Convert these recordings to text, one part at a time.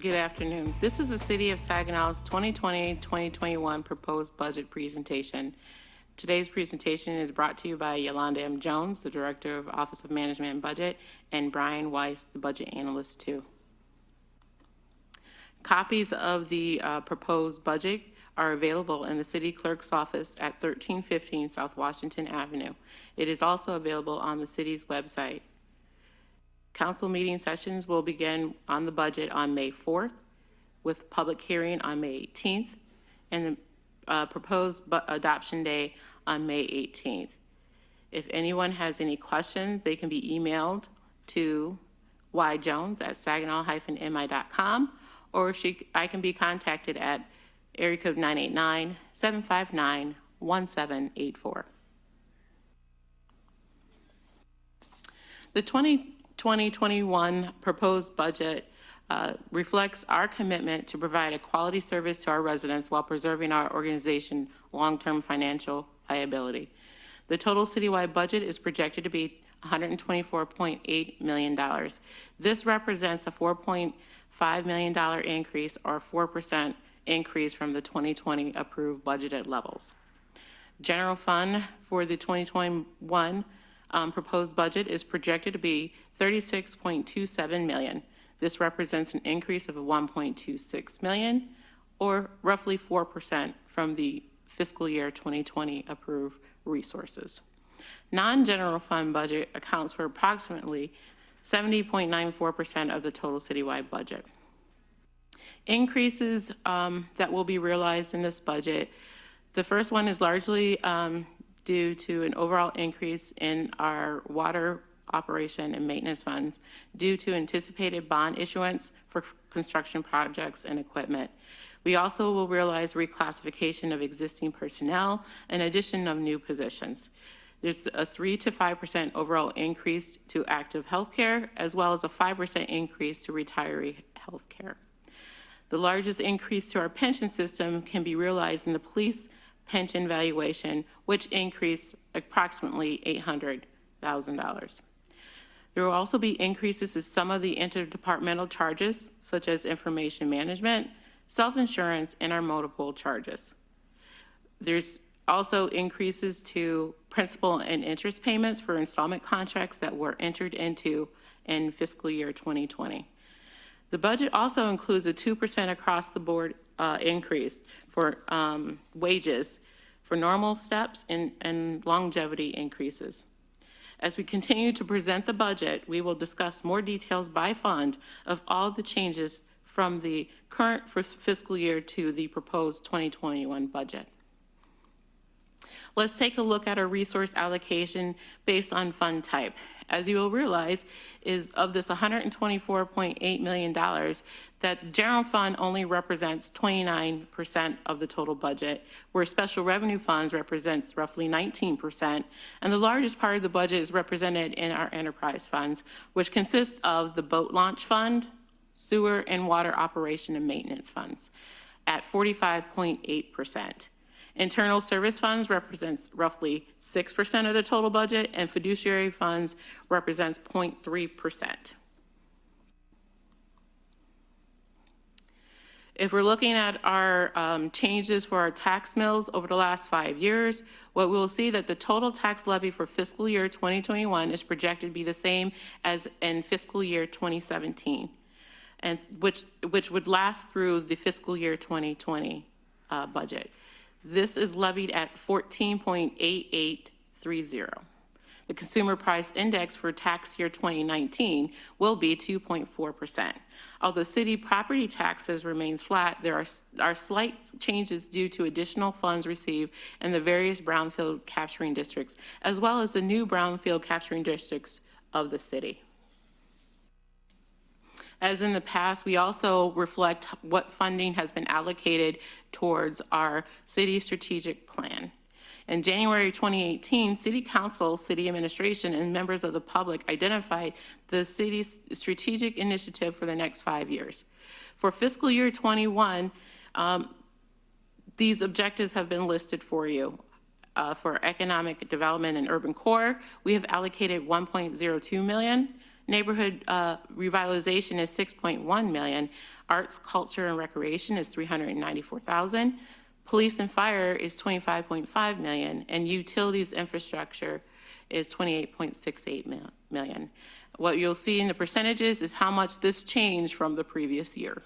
Good afternoon. This is the City of Saginaw's 2020-2021 proposed budget presentation. Today's presentation is brought to you by Yolanda M. Jones, the Director of Office of Management and Budget, and Brian Weiss, the Budget Analyst 2. Copies of the proposed budget are available in the City Clerk's office at 1315 South Washington Avenue. It is also available on the city's website. Council meeting sessions will begin on the budget on May 4th, with public hearing on May 18th, and the proposed adoption day on May 18th. If anyone has any questions, they can be emailed to yjones@saginaw-mi.com, or I can be contacted at area code 989-759-1784. The 2020-21 proposed budget reflects our commitment to provide a quality service to our residents while preserving our organization's long-term financial viability. The total citywide budget is projected to be $124.8 million. This represents a $4.5 million increase, or 4% increase from the 2020 approved budgeted levels. General fund for the 2021 proposed budget is projected to be $36.27 million. This represents an increase of $1.26 million, or roughly 4% from the fiscal year 2020 approved resources. Non-general fund budget accounts for approximately 70.94% of the total citywide budget. Increases that will be realized in this budget, the first one is largely due to an overall increase in our water operation and maintenance funds due to anticipated bond issuance for construction projects and equipment. We also will realize reclassification of existing personnel and addition of new positions. There's a 3 to 5% overall increase to active healthcare, as well as a 5% increase to retiree healthcare. The largest increase to our pension system can be realized in the police pension valuation, which increased approximately $800,000. There will also be increases in some of the interdepartmental charges, such as information management, self-insurance, and our multiple charges. There's also increases to principal and interest payments for installment contracts that were entered into in fiscal year 2020. The budget also includes a 2% across the board increase for wages for normal steps and longevity increases. As we continue to present the budget, we will discuss more details by fund of all the changes from the current fiscal year to the proposed 2021 budget. Let's take a look at our resource allocation based on fund type. As you will realize, is of this $124.8 million, that general fund only represents 29% of the total budget, where special revenue funds represents roughly 19%, and the largest part of the budget is represented in our enterprise funds, which consists of the boat launch fund, sewer and water operation and maintenance funds at 45.8%. Internal service funds represents roughly 6% of the total budget, and fiduciary funds represents 0.3%. If we're looking at our changes for our tax mills over the last 5 years, what we'll see that the total tax levy for fiscal year 2021 is projected to be the same as in fiscal year 2017, and which would last through the fiscal year 2020 budget. This is levied at 14.8830. The consumer price index for tax year 2019 will be 2.4%. Although city property taxes remains flat, there are slight changes due to additional funds received in the various brownfield capturing districts, as well as the new brownfield capturing districts of the city. As in the past, we also reflect what funding has been allocated towards our city strategic plan. In January 2018, City Council, City Administration, and members of the public identified the city's strategic initiative for the next 5 years. For fiscal year 21, these objectives have been listed for you. For economic development and urban core, we have allocated $1.02 million. Neighborhood revitalization is $6.1 million. Arts, culture, and recreation is $394,000. Police and fire is $25.5 million, and utilities infrastructure is $28.68 million. What you'll see in the percentages is how much this changed from the previous year.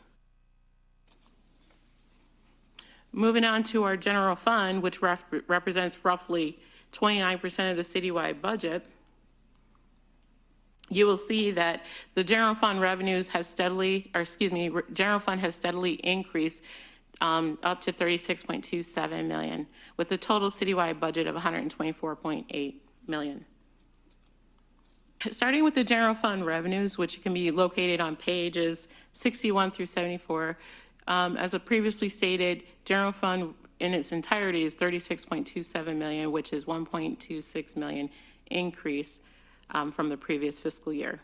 Moving on to our general fund, which represents roughly 29% of the citywide budget, you will see that the general fund revenues has steadily, general fund has steadily increased up to $36.27 million, with a total citywide budget of $124.8 million. Starting with the general fund revenues, which can be located on pages 61 through 74, as I previously stated, general fund in its entirety is $36.27 million, which is $1.26 million increase from the previous fiscal year.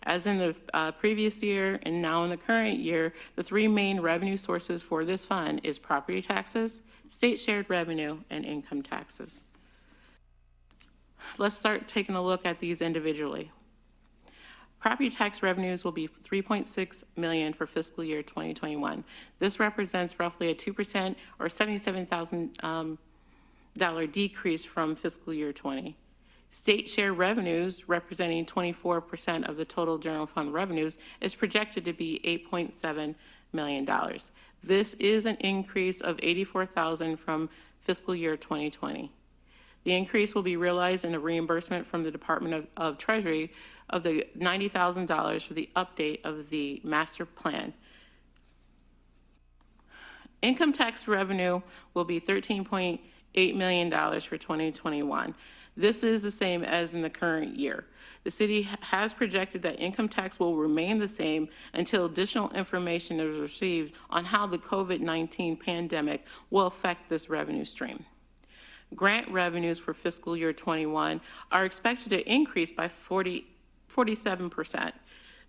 As in the previous year and now in the current year, the three main revenue sources for this fund is property taxes, state shared revenue, and income taxes. Let's start taking a look at these individually. Property tax revenues will be $3.6 million for fiscal year 2021. This represents roughly a 2% or $77,000 decrease from fiscal year 20. State share revenues, representing 24% of the total general fund revenues, is projected to be $8.7 million. This is an increase of $84,000 from fiscal year 2020. The increase will be realized in a reimbursement from the Department of Treasury of the $90,000 for the update of the master plan. Income tax revenue will be $13.8 million for 2021. This is the same as in the current year. The city has projected that income tax will remain the same until additional information is received on how the COVID-19 pandemic will affect this revenue stream. Grant revenues for fiscal year 21 are expected to increase by 47%.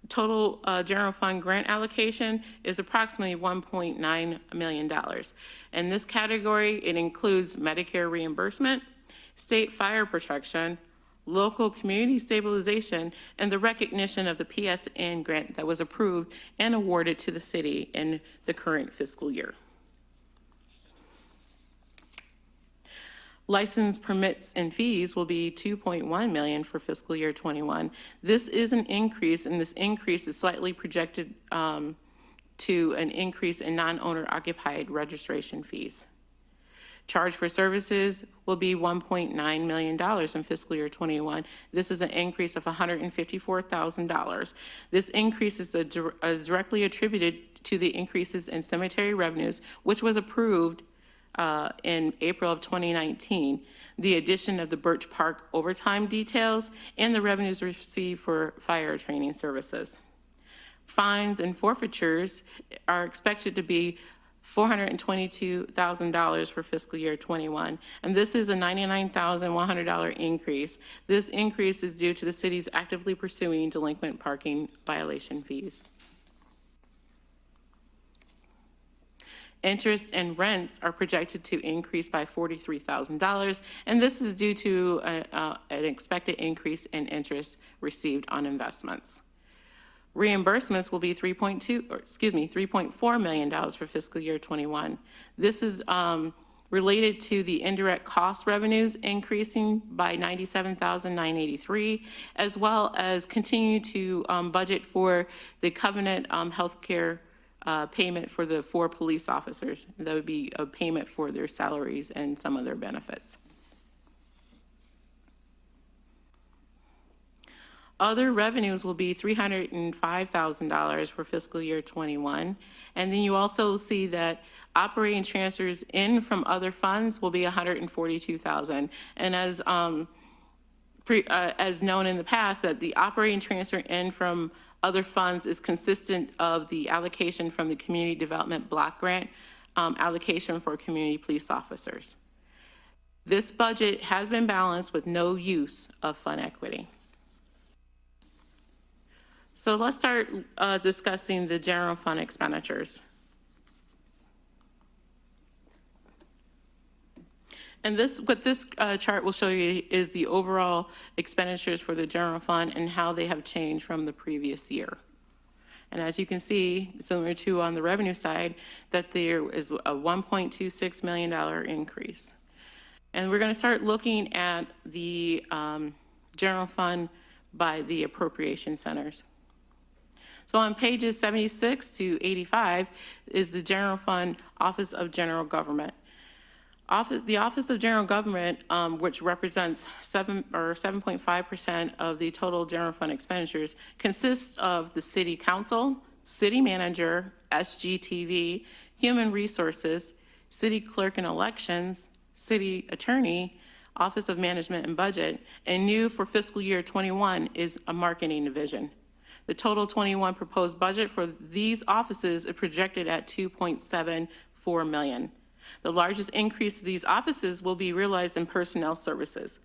Total general fund grant allocation is approximately $1.9 million. In this category, it includes Medicare reimbursement, state fire protection, local community stabilization, and the recognition of the PSN grant that was approved and awarded to the city in the current fiscal year. License permits and fees will be $2.1 million for fiscal year 21. This is an increase, and this increase is slightly projected to an increase in non-owner occupied registration fees. Charge for services will be $1.9 million in fiscal year 21. This is an increase of $154,000. This increase is directly attributed to the increases in cemetery revenues, which was approved in April of 2019, the addition of the Birch Park overtime details, and the revenues received for fire training services. Fines and forfeitures are expected to be $422,000 for fiscal year 21, and this is a $99,100 increase. This increase is due to the city's actively pursuing delinquent parking violation fees. Interest and rents are projected to increase by $43,000, and this is due to an expected increase in interest received on investments. Reimbursements will be $3.4 million for fiscal year 21. This is related to the indirect cost revenues increasing by $97,983, as well as continue to budget for the Covenant healthcare payment for the 4 police officers. That would be a payment for their salaries and some of their benefits. Other revenues will be $305,000 for fiscal year 21. And then you also see that operating transfers in from other funds will be $142,000. And as known in the past, that the operating transfer in from other funds is consistent of the allocation from the Community Development Block Grant allocation for community police officers. This budget has been balanced with no use of fund equity. So let's start discussing the general fund expenditures. And what this chart will show you is the overall expenditures for the general fund and how they have changed from the previous year. And as you can see, similar to on the revenue side, that there is a $1.26 million increase. And we're going to start looking at the general fund by the appropriation centers. So on pages 76 to 85 is the general fund Office of General Government. The Office of General Government, which represents 7.5% of the total general fund expenditures, consists of the City Council, City Manager, SGTV, Human Resources, City Clerk and Elections, City Attorney, Office of Management and Budget, and new for fiscal year 21 is a Marketing Division. The total 21 proposed budget for these offices is projected at $2.74 million. The largest increase of these offices will be realized in personnel services.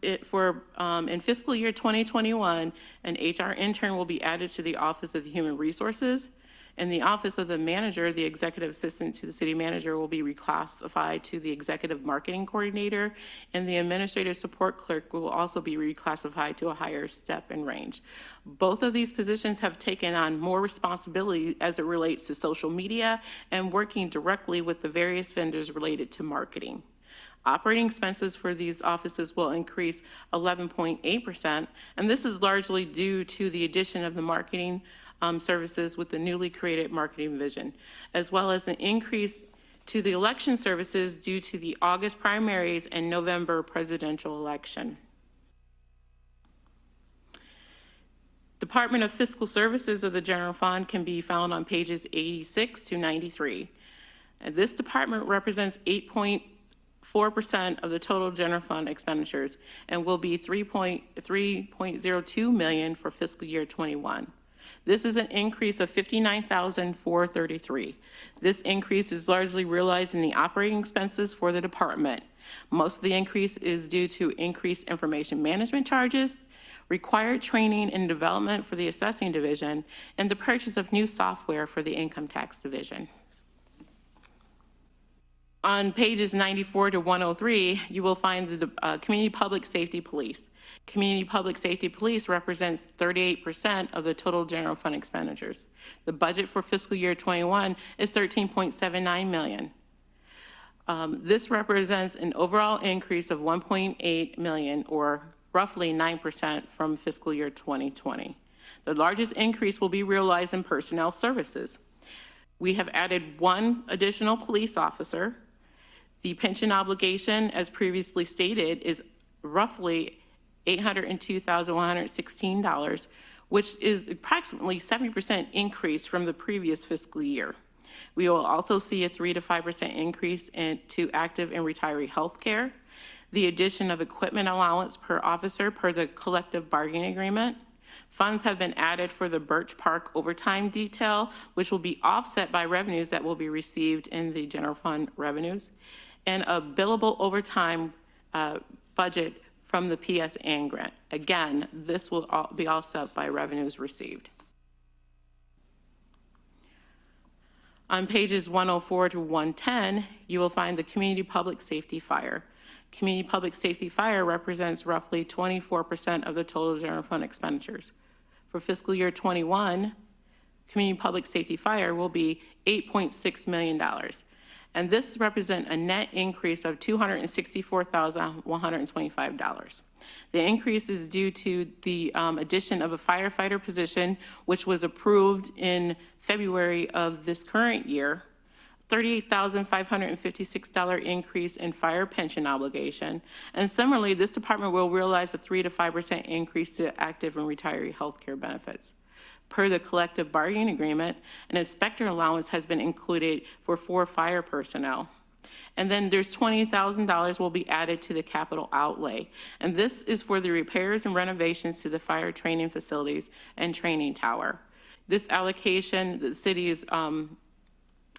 In fiscal year 2021, an HR intern will be added to the Office of Human Resources, and the Office of the Manager, the Executive Assistant to the City Manager, will be reclassified to the Executive Marketing Coordinator, and the Administrative Support Clerk will also be reclassified to a higher step and range. Both of these positions have taken on more responsibility as it relates to social media and working directly with the various vendors related to marketing. Operating expenses for these offices will increase 11.8%, and this is largely due to the addition of the marketing services with the newly created marketing division, as well as an increase to the election services due to the August primaries and November presidential election. Department of Fiscal Services of the General Fund can be found on pages 86 to 93. And this department represents 8.4% of the total general fund expenditures and will be $3.02 million for fiscal year 21. This is an increase of $59,433. This increase is largely realized in the operating expenses for the department. Most of the increase is due to increased information management charges, required training and development for the assessing division, and the purchase of new software for the income tax division. On pages 94 to 103, you will find the Community Public Safety Police. Community Public Safety Police represents 38% of the total general fund expenditures. The budget for fiscal year 21 is $13.79 million. This represents an overall increase of $1.8 million, or roughly 9% from fiscal year 2020. The largest increase will be realized in personnel services. We have added one additional police officer. The pension obligation, as previously stated, is roughly $802,116, which is approximately 70% increase from the previous fiscal year. We will also see a 3 to 5% increase into active and retiree health care, the addition of equipment allowance per officer per the collective bargaining agreement. Funds have been added for the Birch Park overtime detail, which will be offset by revenues that will be received in the general fund revenues, and a billable overtime budget from the PSN grant. Again, this will be offset by revenues received. On pages 104 to 110, you will find the Community Public Safety Fire. Community Public Safety Fire represents roughly 24% of the total general fund expenditures. For fiscal year 21, Community Public Safety Fire will be $8.6 million. And this represents a net increase of $264,125. The increase is due to the addition of a firefighter position, which was approved in February of this current year, $38,556 increase in fire pension obligation. And similarly, this department will realize a 3 to 5% increase to active and retiree health care benefits. Per the collective bargaining agreement, an inspector allowance has been included for 4 fire personnel. And then there's $20,000 will be added to the capital outlay. And this is for the repairs and renovations to the fire training facilities and training tower. This allocation the city is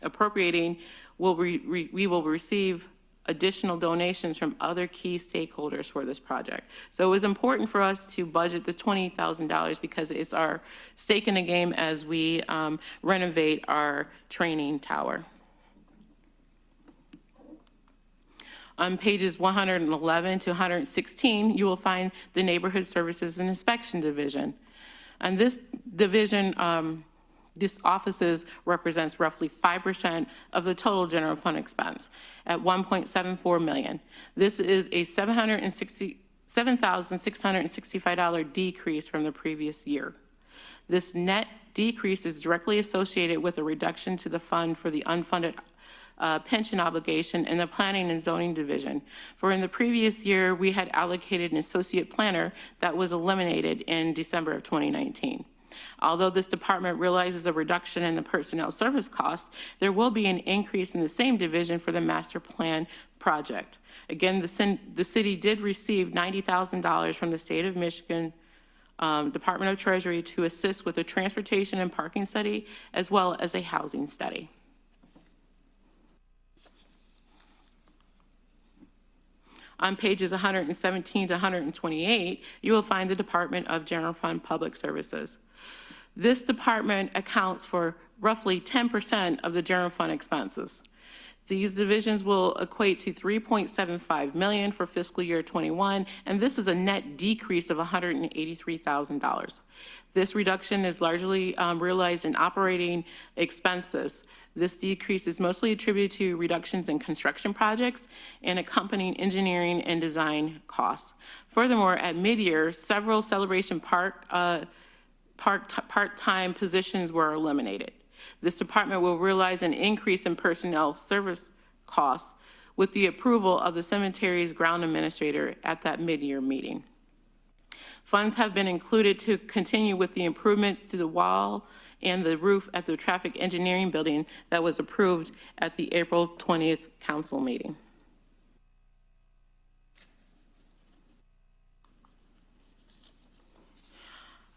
appropriating, we will receive additional donations from other key stakeholders for this project. So it was important for us to budget this $20,000 because it's our stake in the game as we renovate our training tower. On pages 111 to 116, you will find the Neighborhood Services and Inspection Division. And this division, this offices represents roughly 5% of the total general fund expense at $1.74 million. This is a $7,665 decrease from the previous year. This net decrease is directly associated with a reduction to the fund for the unfunded pension obligation in the Planning and Zoning Division. For in the previous year, we had allocated an associate planner that was eliminated in December of 2019. Although this department realizes a reduction in the personnel service costs, there will be an increase in the same division for the master plan project. Again, the city did receive $90,000 from the state of Michigan Department of Treasury to assist with a transportation and parking study, as well as a housing study. On pages 117 to 128, you will find the Department of General Fund Public Services. This department accounts for roughly 10% of the general fund expenses. These divisions will equate to $3.75 million for fiscal year 21, and this is a net decrease of $183,000. This reduction is largely realized in operating expenses. This decrease is mostly attributed to reductions in construction projects and accompanying engineering and design costs. Furthermore, at mid-year, several Celebration Park part-time positions were eliminated. This department will realize an increase in personnel service costs with the approval of the cemetery's ground administrator at that mid-year meeting. Funds have been included to continue with the improvements to the wall and the roof at the traffic engineering building that was approved at the April 20th council meeting.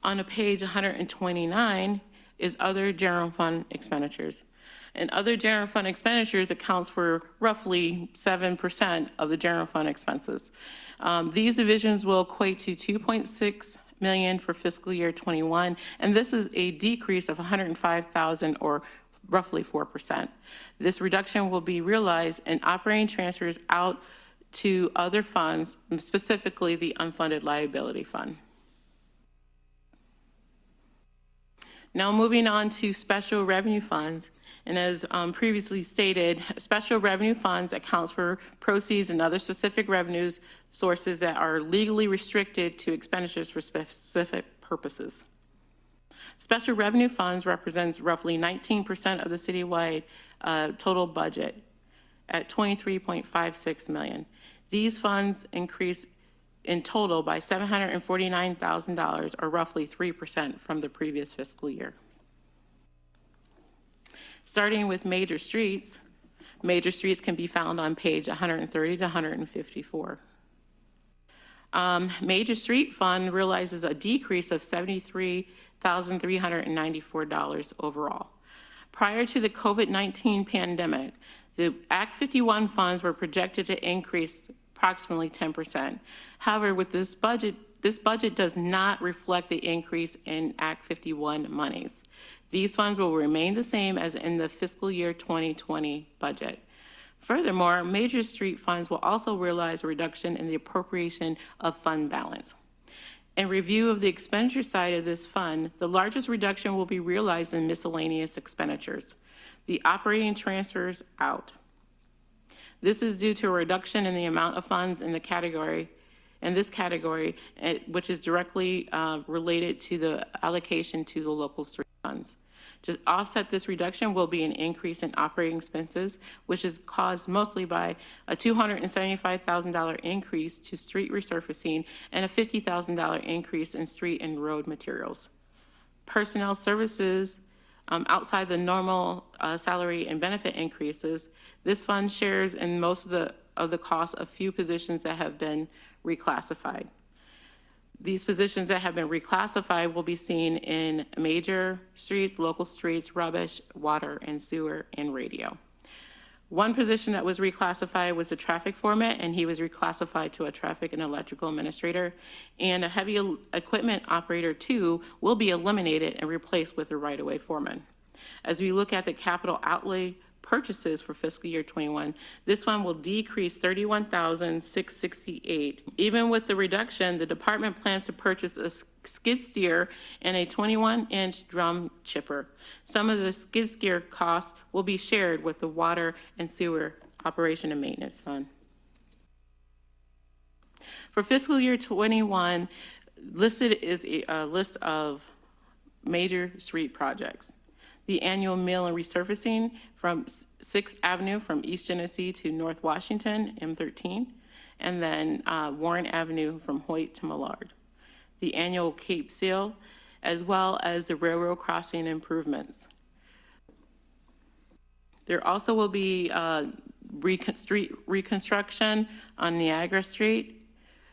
On page 129 is other general fund expenditures. And other general fund expenditures accounts for roughly 7% of the general fund expenses. These divisions will equate to $2.6 million for fiscal year 21, and this is a decrease of $105,000 or roughly 4%. This reduction will be realized in operating transfers out to other funds, specifically the Unfunded Liability Fund. Now moving on to special revenue funds. And as previously stated, special revenue funds accounts for proceeds and other specific revenues sources that are legally restricted to expenditures for specific purposes. Special revenue funds represents roughly 19% of the citywide total budget at $23.56 million. These funds increase in total by $749,000 or roughly 3% from the previous fiscal year. Starting with major streets can be found on page 130 to 154. Major street fund realizes a decrease of $73,394 overall. Prior to the COVID-19 pandemic, the Act 51 funds were projected to increase approximately 10%. However, with this budget does not reflect the increase in Act 51 monies. These funds will remain the same as in the fiscal year 2020 budget. Furthermore, major street funds will also realize a reduction in the appropriation of fund balance. In review of the expenditure side of this fund, the largest reduction will be realized in miscellaneous expenditures. The operating transfers out. This is due to a reduction in the amount of funds in this category, which is directly related to the allocation to the local street funds. To offset this reduction will be an increase in operating expenses, which is caused mostly by a $275,000 increase to street resurfacing and a $50,000 increase in street and road materials. Personnel services, outside the normal salary and benefit increases, this fund shares in most of the costs of few positions that have been reclassified. These positions that have been reclassified will be seen in major streets, local streets, rubbish, water and sewer, and radio. One position that was reclassified was a traffic foreman, and he was reclassified to a traffic and electrical administrator. And a heavy equipment operator 2 will be eliminated and replaced with a right-of-way foreman. As we look at the capital outlay purchases for fiscal year 21. This fund will decrease $31,668. Even with the reduction, the department plans to purchase a skid steer and a 21-inch drum chipper. Some of the skid steer costs will be shared with the Water and Sewer Operation and Maintenance Fund. For fiscal year 21, listed is a list of major street projects. The annual mill and resurfacing from 6th Avenue from East Genesee to North Washington, M13, and then Warren Avenue from Hoyt to Millard. The annual Cape Seal, as well as the railroad crossing improvements. There also will be street reconstruction on Niagara Street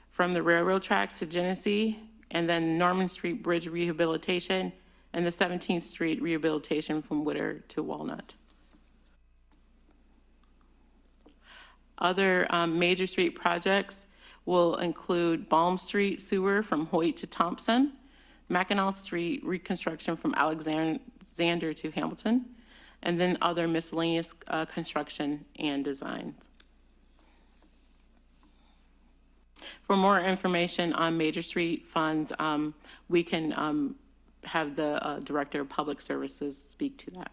from the railroad tracks to Genesee, and then Norman Street Bridge rehabilitation, and the 17th Street rehabilitation from Whittier to Walnut. Other major street projects will include Balm Street sewer from Hoyt to Thompson, Mackinac Street reconstruction from Alexander to Hamilton, and then other miscellaneous construction and designs. For more information on major street funds, we can have the Director of Public Services speak to that.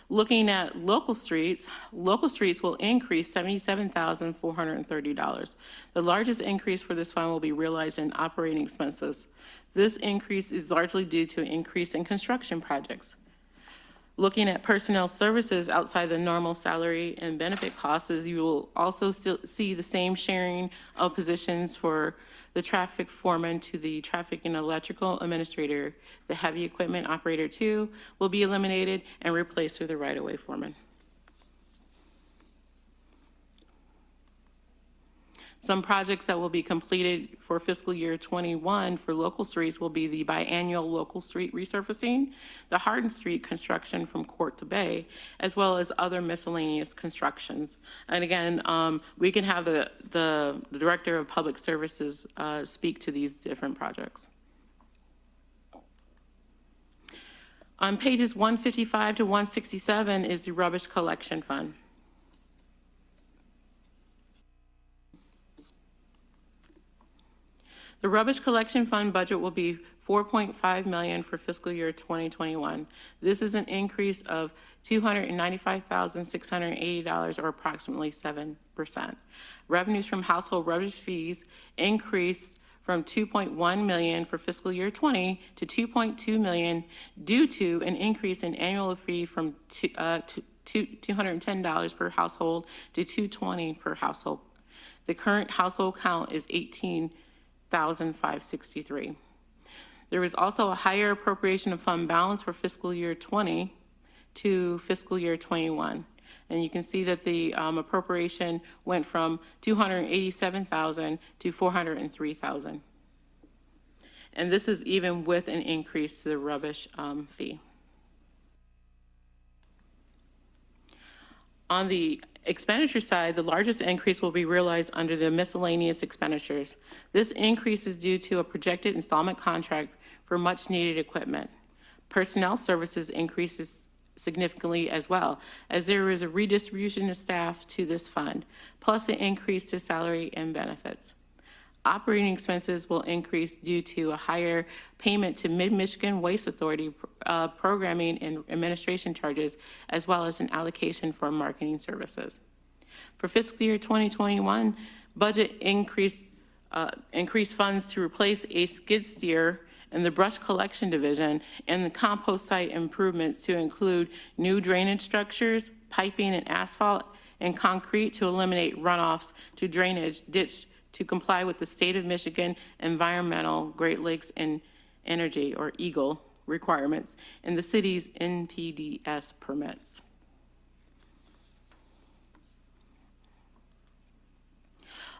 Looking at local streets will increase $77,430. The largest increase for this fund will be realized in operating expenses. This increase is largely due to an increase in construction projects. Looking at personnel services outside the normal salary and benefit costs, you will also still see the same sharing of positions for the traffic foreman to the traffic and electrical administrator. The heavy equipment operator 2 will be eliminated and replaced with the right-of-way foreman. Some projects that will be completed for fiscal year 21 for local streets will be the biannual local street resurfacing, the Hardin Street construction from Court to Bay, as well as other miscellaneous constructions. And again, we can have the Director of Public Services speak to these different projects. On pages 155 to 167 is the Rubbish Collection Fund. The Rubbish Collection Fund budget will be $4.5 million for fiscal year 2021. This is an increase of $295,680, or approximately 7%. Revenues from household rubbish fees increased from $2.1 million for fiscal year 20 to $2.2 million due to an increase in annual fee from $210 per household to $220 per household. The current household count is 18,563. There was also a higher appropriation of fund balance for fiscal year 20 to fiscal year 21. And you can see that the appropriation went from $287,000 to $403,000. And this is even with an increase to the rubbish fee. On the expenditure side, the largest increase will be realized under the miscellaneous expenditures. This increase is due to a projected installment contract for much needed equipment. Personnel services increases significantly as well, as there is a redistribution of staff to this fund, plus an increase to salary and benefits. Operating expenses will increase due to a higher payment to Mid-Michigan Waste Authority programming and administration charges, as well as an allocation for marketing services. For fiscal year 2021, budget increased funds to replace a skid steer in the brush collection division and the compost site improvements to include new drainage structures, piping and asphalt, and concrete to eliminate runoffs to drainage ditch to comply with the State of Michigan Environmental Great Lakes and Energy, or EAGLE, requirements and the city's NPDES permits.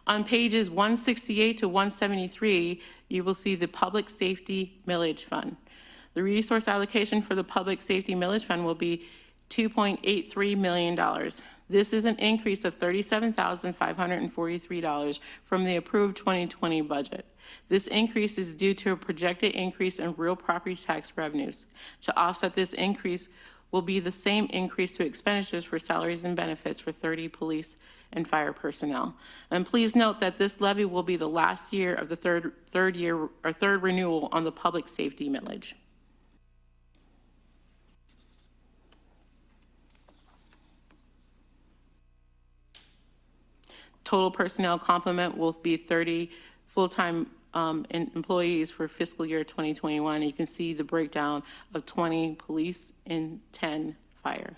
On pages 168 to 173, you will see the Public Safety Millage Fund. The resource allocation for the Public Safety Millage Fund will be $2.83 million. This is an increase of $37,543 from the approved 2020 budget. This increase is due to a projected increase in real property tax revenues. To offset this increase, will be the same increase to expenditures for salaries and benefits for 30 police and fire personnel. And please note that this levy will be the last year of the third renewal on the public safety millage. Total personnel complement will be 30 full-time employees for fiscal year 2021. You can see the breakdown of 20 police and 10 fire.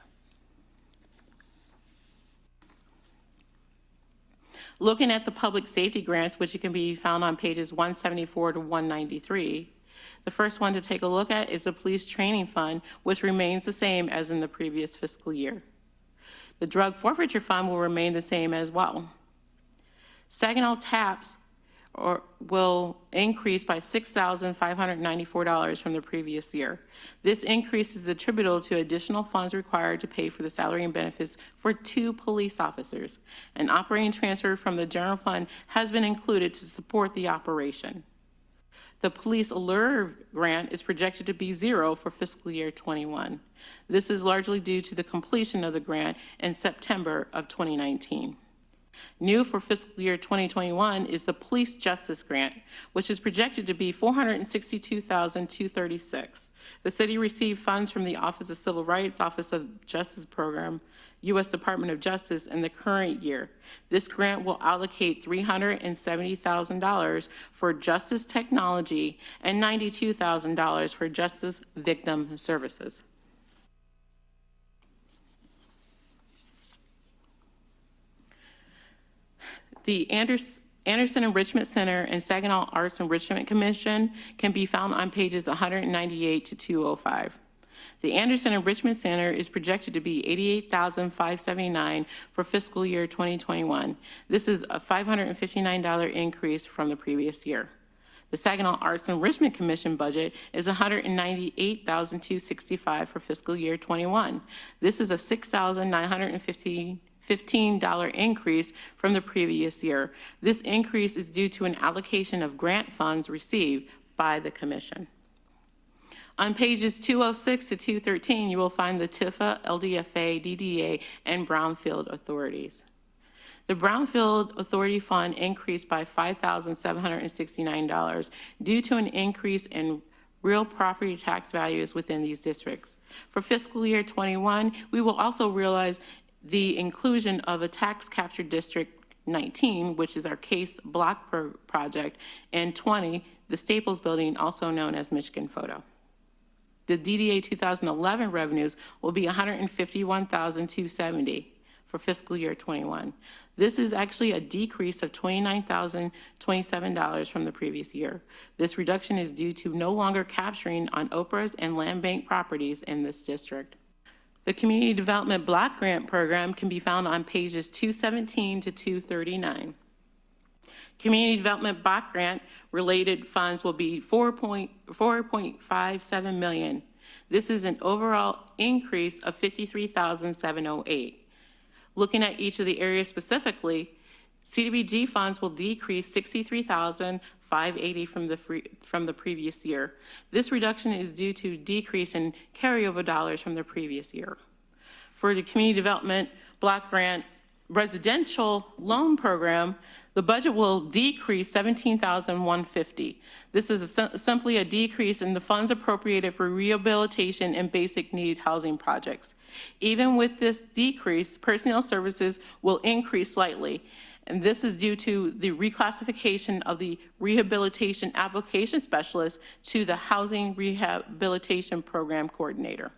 Looking at the public safety grants, which can be found on pages 174 to 193, the first one to take a look at is the police training fund, which remains the same as in the previous fiscal year. The drug forfeiture fund will remain the same as well. Saginaw TAPs will increase by $6,594 from the previous year. This increase is attributable to additional funds required to pay for the salary and benefits for 2 police officers. An operating transfer from the general fund has been included to support the operation. The police allure grant is projected to be 0 for fiscal year 21. This is largely due to the completion of the grant in September of 2019. New for fiscal year 2021 is the Police Justice Grant, which is projected to be $462,236. The city received funds from the Office of Civil Rights, Office of Justice Program, U.S. Department of Justice in the current year. This grant will allocate $370,000 for justice technology and $92,000 for justice victim services. The Anderson Enrichment Center and Saginaw Arts Enrichment Commission can be found on pages 198 to 205. The Anderson Enrichment Center is projected to be $88,579 for fiscal year 2021. This is a $559 increase from the previous year. The Saginaw Arts Enrichment Commission budget is $198,265 for fiscal year 21. This is a $6,915 increase from the previous year. This increase is due to an allocation of grant funds received by the commission. On pages 206 to 213, you will find the TIFA, LDFA, DDA, and Brownfield authorities. The Brownfield Authority Fund increased by $5,769 due to an increase in real property tax values within these districts. For fiscal year 21, we will also realize the inclusion of a tax capture district 19, which is our case block project, and 20, the Staples Building, also known as Michigan Photo. The DDA 2011 revenues will be $151,270 for fiscal year 21. This is actually a decrease of $29,027 from the previous year. This reduction is due to no longer capturing on Oprah's and land bank properties in this district. The Community Development Block Grant Program can be found on pages 217 to 239. Community Development Block Grant related funds will be $4.57 million. This is an overall increase of $53,708. Looking at each of the areas specifically, CDBG funds will decrease $63,580 from the previous year. This reduction is due to decrease in carryover dollars from the previous year. For the Community Development Block Grant Residential Loan Program, the budget will decrease $17,150. This is simply a decrease in the funds appropriated for rehabilitation and basic need housing projects. Even with this decrease, personnel services will increase slightly, and this is due to the reclassification of the rehabilitation application specialist to the housing rehabilitation program coordinator.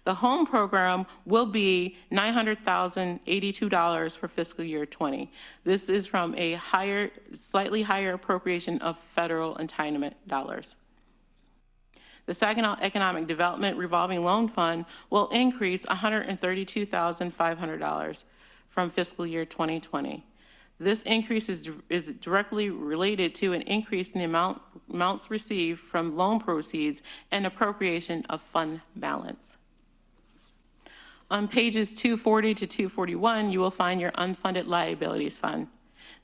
The home program will be $900,082 for fiscal year 20. This is from a slightly higher appropriation of federal entitlement dollars. The Saginaw Economic Development Revolving Loan Fund will increase $132,500 from fiscal year 2020. This increase is directly related to an increase in the amounts received from loan proceeds and appropriation of fund balance. On pages 240 to 241, you will find your Unfunded Liabilities Fund.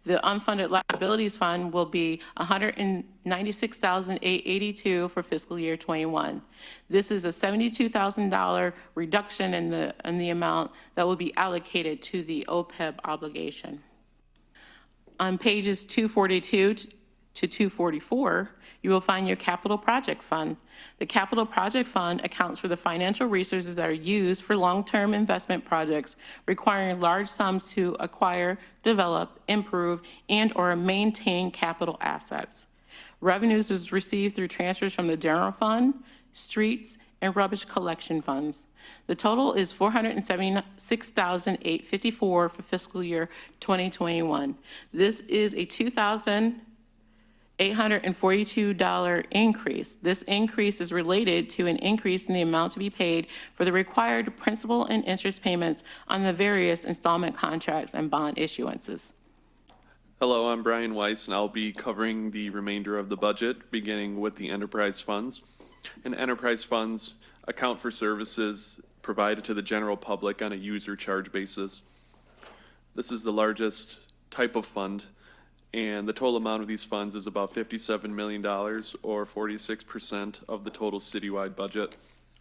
The unfunded liabilities fund will be $196,882 for fiscal year '21. This is a $72,000 reduction in the amount that will be allocated to the OPEB obligation. On pages 242 to 244, you will find your capital project fund. The capital project fund accounts for the financial resources that are used for long-term investment projects requiring large sums to acquire, develop, improve, and/or maintain capital assets. Revenues is received through transfers from the general fund, streets, and rubbish collection funds. The total is $476,854 for fiscal year 2021. This is a $2,842 increase. This increase is related to an increase in the amount to be paid for the required principal and interest payments on the various installment contracts and bond issuances. Hello, I'm Brian Weiss, and I'll be covering the remainder of the budget, beginning with the enterprise funds. And enterprise funds account for services provided to the general public on a user charge basis. This is the largest type of fund, and the total amount of these funds is about $57 million, or 46% of the total citywide budget,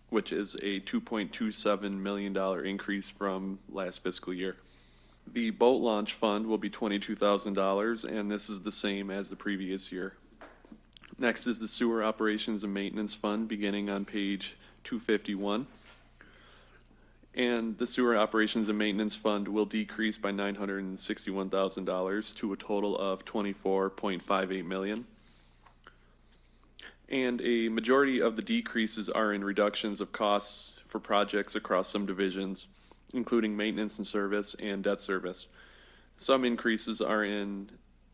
which is a $2.27 million increase from last fiscal year. The boat launch fund will be $22,000, and this is the same as the previous year. Next is the sewer operations and maintenance fund, beginning on page 251. And the sewer operations and maintenance fund will decrease by $961,000 to a total of $24.58 million. And a majority of the decreases are in reductions of costs for projects across some divisions, including maintenance and service and debt service. Some increases are in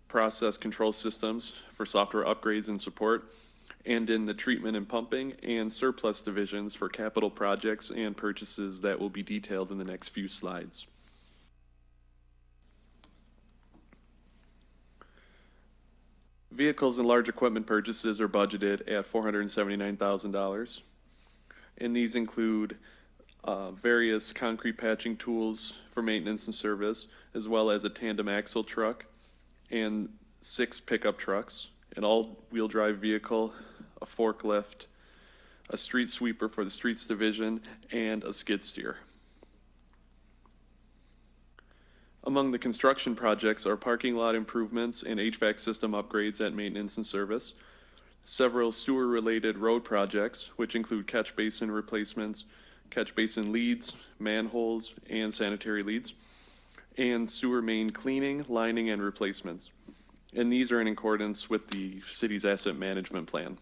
process control systems for software upgrades and support, and in the treatment and pumping and surplus divisions for capital projects and purchases that will be detailed in the next few slides. Vehicles and large equipment purchases are budgeted at $479,000, and these include various concrete patching tools for maintenance and service, as well as a tandem axle truck and 6 pickup trucks, an all-wheel drive vehicle, a forklift, a street sweeper for the streets division, and a skid steer. Among the construction projects are parking lot improvements and HVAC system upgrades at maintenance and service, several sewer-related road projects, which include catch basin replacements, catch basin leads, manholes, and sanitary leads, and sewer main cleaning, lining, and replacements. And these are in accordance with the city's asset management plan.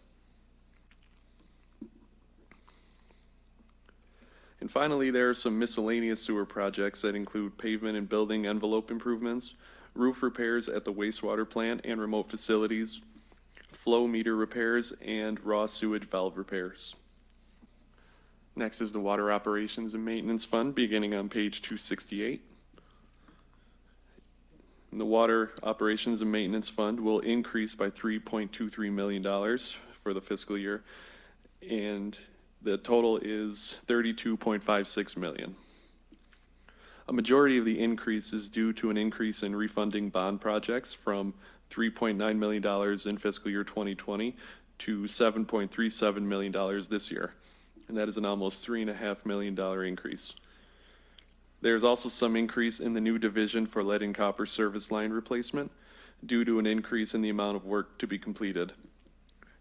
And finally, there are some miscellaneous sewer projects that include pavement and building envelope improvements, roof repairs at the wastewater plant and remote facilities, flow meter repairs, and raw sewage valve repairs. Next is the Water Operations and Maintenance Fund, beginning on page 268. And the Water Operations and Maintenance Fund will increase by $3.23 million for the fiscal year, and the total is $32.56 million. A majority of the increase is due to an increase in refunding bond projects from $3.9 million in fiscal year 2020 to $7.37 million this year, and that is an almost $3.5 million increase. There's also some increase in the new division for lead and copper service line replacement due to an increase in the amount of work to be completed.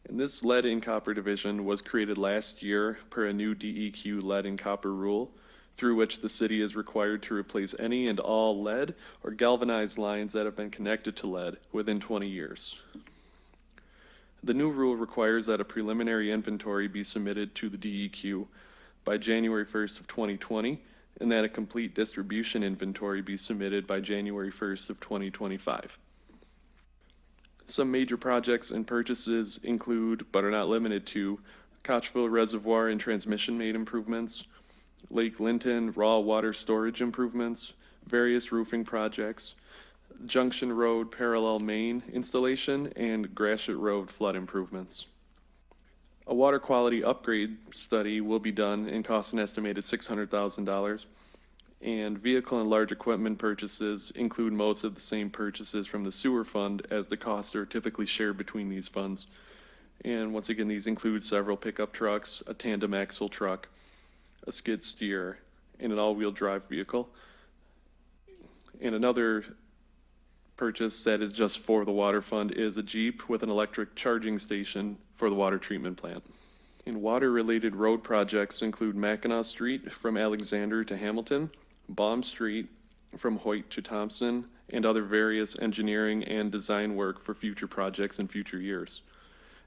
And this lead and copper division was created last year per a new DEQ lead and copper rule, through which the city is required to replace any and all lead or galvanized lines that have been connected to lead within 20 years. The new rule requires that a preliminary inventory be submitted to the DEQ by January 1st of 2020, and that a complete distribution inventory be submitted by January 1st of 2025. Some major projects and purchases include, but are not limited to, Kochville Reservoir and transmission main improvements, Lake Linton raw water storage improvements, various roofing projects, Junction Road parallel main installation, and Gratiot Road flood improvements. A water quality upgrade study will be done and cost an estimated $600,000, And vehicle and large equipment purchases include most of the same purchases from the sewer fund, as the costs are typically shared between these funds. And once again, these include several pickup trucks, a tandem axle truck, a skid steer, and an all-wheel drive vehicle. And another purchase that is just for the water fund is a Jeep with an electric charging station for the water treatment plant. And water-related road projects include Mackinac Street from Alexander to Hamilton, Baum Street from Hoyt to Thompson, and other various engineering and design work for future projects in future years.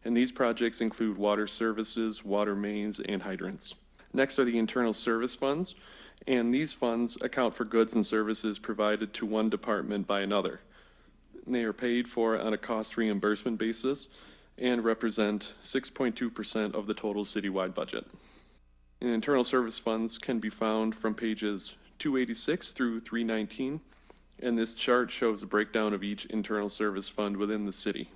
And these projects include water services, water mains, and hydrants. Next are the internal service funds, and these funds account for goods and services provided to one department by another. They are paid for on a cost reimbursement basis and represent 6.2% of the total citywide budget. And internal service funds can be found from pages 286 through 319, and this chart shows a breakdown of each internal service fund within the city.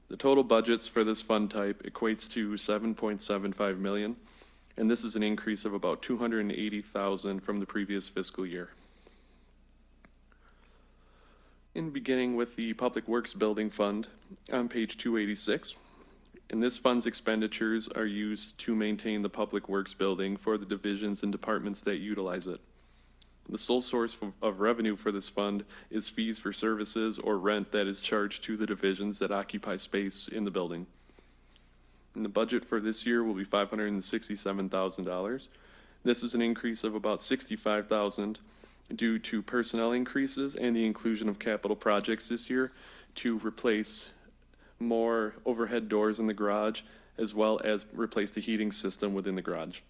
The total budgets for this fund type equates to $7.75 million, and this is an increase of about $280,000 from the previous fiscal year. In beginning with the Public Works Building Fund on page 286, and this fund's expenditures are used to maintain the Public Works building for the divisions and departments that utilize it. The sole source of revenue for this fund is fees for services or rent that is charged to the divisions that occupy space in the building. And the budget for this year will be $567,000. This is an increase of about $65,000 due to personnel increases and the inclusion of capital projects this year to replace more overhead doors in the garage, as well as replace the heating system within the garage.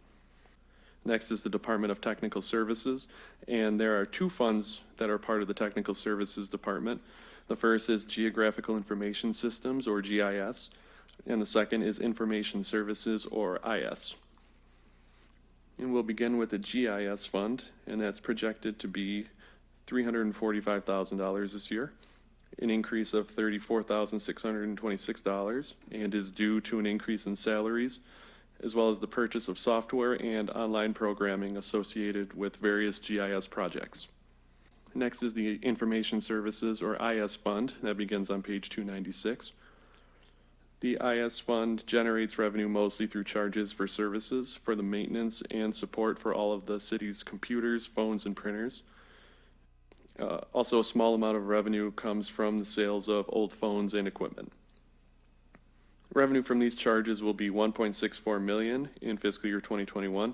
Next is the Department of Technical Services, and there are two funds that are part of the Technical Services Department. The first is Geographical Information Systems, or GIS, and the second is Information Services, or IS. And we'll begin with the GIS fund, and that's projected to be $345,000 this year, an increase of $34,626, and is due to an increase in salaries, as well as the purchase of software and online programming associated with various GIS projects. Next is the Information Services, or IS fund, that begins on page 296. The IS fund generates revenue mostly through charges for services for the maintenance and support for all of the city's computers, phones, and printers. Also, a small amount of revenue comes from the sales of old phones and equipment. Revenue from these charges will be $1.64 million in fiscal year 2021,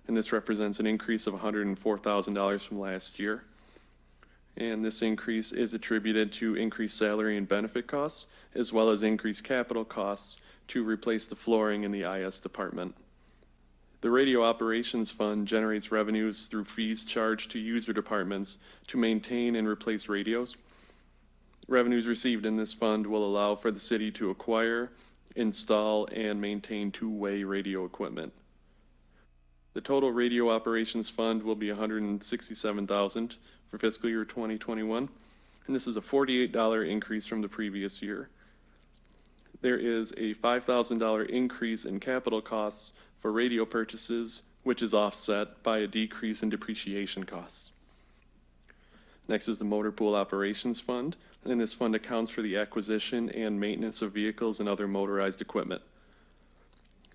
and this represents an increase of $104,000 from last year. And this increase is attributed to increased salary and benefit costs, as well as increased capital costs to replace the flooring in the IS department. The Radio Operations Fund generates revenues through fees charged to user departments to maintain and replace radios. Revenues received in this fund will allow for the city to acquire, install, and maintain two-way radio equipment. The total Radio Operations Fund will be $167,000 for fiscal year 2021, and this is a $48 increase from the previous year. There is a $5,000 increase in capital costs for radio purchases, which is offset by a decrease in depreciation costs. Next is the Motor Pool Operations Fund, and this fund accounts for the acquisition and maintenance of vehicles and other motorized equipment.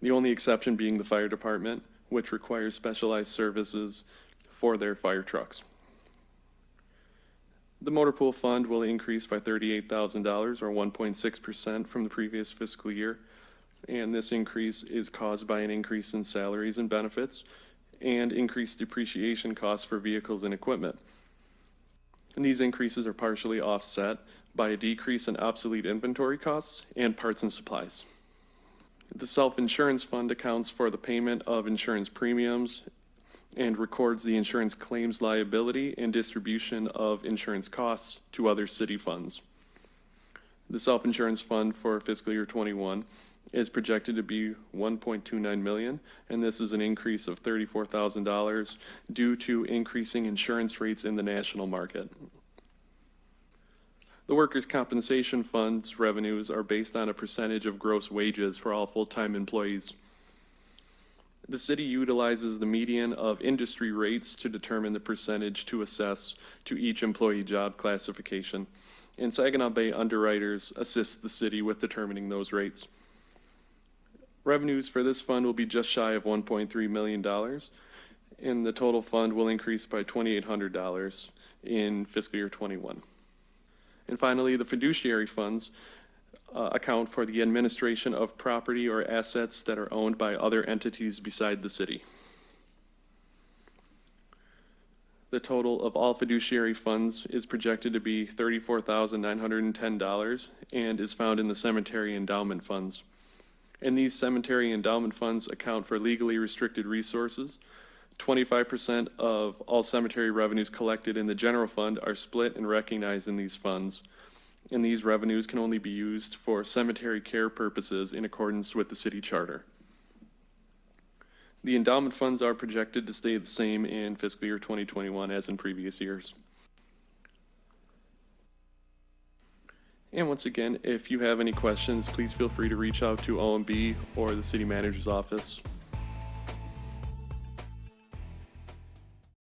The only exception being the fire department, which requires specialized services for their fire trucks. The Motor Pool Fund will increase by $38,000 or 1.6% from the previous fiscal year, and this increase is caused by an increase in salaries and benefits and increased depreciation costs for vehicles and equipment. And these increases are partially offset by a decrease in obsolete inventory costs and parts and supplies. The Self-Insurance Fund accounts for the payment of insurance premiums and records the insurance claims liability and distribution of insurance costs to other city funds. The Self-Insurance Fund for fiscal year 21 is projected to be $1.29 million, and this is an increase of $34,000 due to increasing insurance rates in the national market. The Workers' Compensation Fund's revenues are based on a percentage of gross wages for all full-time employees. The city utilizes the median of industry rates to determine the percentage to assess to each employee job classification, and Saginaw Bay underwriters assist the city with determining those rates. Revenues for this fund will be just shy of $1.3 million, and the total fund will increase by $2,800 in fiscal year 21. And finally, the fiduciary funds account for the administration of property or assets that are owned by other entities beside the city. The total of all fiduciary funds is projected to be $34,910 and is found in the cemetery endowment funds. And these cemetery endowment funds account for legally restricted resources. 25% of all cemetery revenues collected in the general fund are split and recognized in these funds, and these revenues can only be used for cemetery care purposes in accordance with the city charter. The endowment funds are projected to stay the same in fiscal year 2021 as in previous years. And once again, if you have any questions, please feel free to reach out to OMB or the city manager's office.